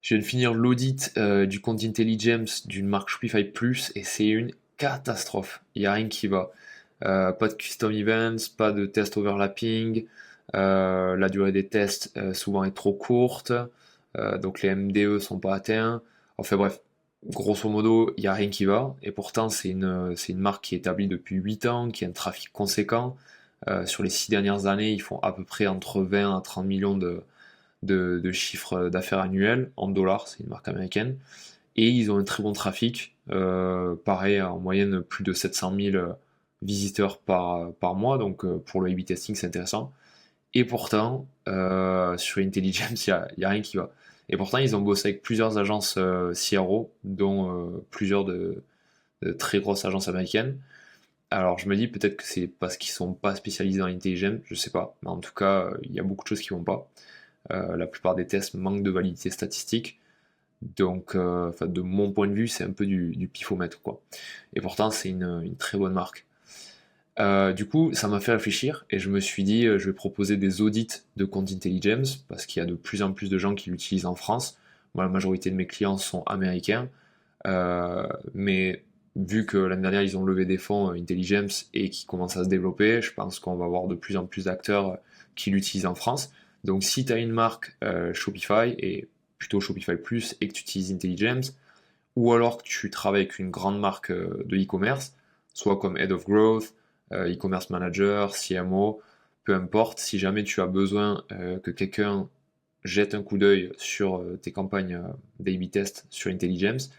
Je viens de finir l'audit du compte Intelligence d'une marque Shopify Plus et c'est une catastrophe. Il n'y a rien qui va. Pas de custom events, pas de test overlapping. La durée des tests souvent est trop courte. Donc les MDE sont pas atteints. Enfin bref, grosso modo, il n'y a rien qui va. Et pourtant, c'est une marque qui est établie depuis 8 ans, qui a un trafic conséquent. Sur les 6 dernières années, ils font à peu près entre 20 à 30 millions de chiffre d'affaires annuel en dollars, c'est une marque américaine, et ils ont un très bon trafic, pareil en moyenne plus de 700 000 visiteurs par mois, donc pour le A/B testing c'est intéressant. Et pourtant, sur Intelligence, il y a rien qui va. Et pourtant, ils ont bossé avec plusieurs agences CRO, dont plusieurs de très grosses agences américaines. Alors je me dis peut-être que c'est parce qu'ils sont pas spécialisés dans l'intelligence, je sais pas, mais en tout cas, il y a beaucoup de choses qui vont pas. La plupart des tests manquent de validité statistique. Donc, de mon point de vue, c'est un peu du pifomètre, quoi. Et pourtant, c'est une très bonne marque. Du coup, ça m'a fait réfléchir et je me suis dit, je vais proposer des audits de compte Intelligence parce qu'il y a de plus en plus de gens qui l'utilisent en France. Moi, la majorité de mes clients sont américains, mais vu que l'année dernière ils ont levé des fonds Intelligence et qui commencent à se développer, je pense qu'on va avoir de plus en plus d'acteurs qui l'utilisent en France. Donc si tu as une marque Shopify et plutôt Shopify Plus et que tu utilises Intelligence, ou alors que tu travailles avec une grande marque de e-commerce, soit comme Head of Growth, e-commerce manager, CMO, peu importe, si jamais tu as besoin que quelqu'un jette un coup d'œil sur tes campagnes d'A/B test sur Intelligence,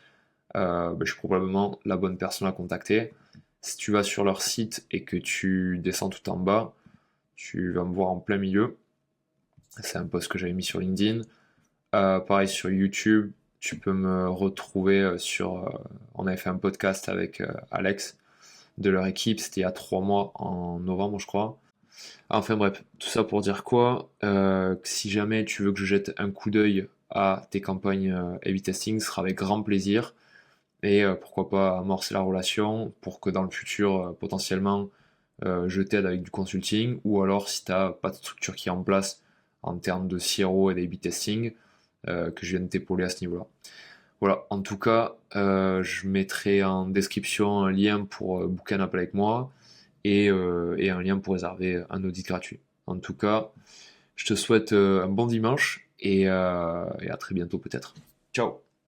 je suis probablement la bonne personne à contacter. Si tu vas sur leur site et que tu descends tout en bas, tu vas me voir en plein milieu. C'est un post que j'avais mis sur LinkedIn. Pareil sur YouTube, tu peux me retrouver on avait fait un podcast avec Alex de leur équipe, c'était il y a 3 mois, en novembre je crois. Enfin bref, tout ça pour dire quoi, si jamais tu veux que je jette un coup d'œil à tes campagnes A/B testing, ce sera avec grand plaisir. Et pourquoi pas amorcer la relation pour que dans le futur, potentiellement, je t'aide avec du consulting, ou alors si tu n'as pas de structure qui est en place en termes de CRO et d'A/B testing, que je vienne t'épauler à ce niveau-là. Voilà, en tout cas, je mettrai en description un lien pour booker un appel avec moi et un lien pour réserver un audit gratuit. En tout cas, je te souhaite un bon dimanche et à très bientôt peut-être. Ciao!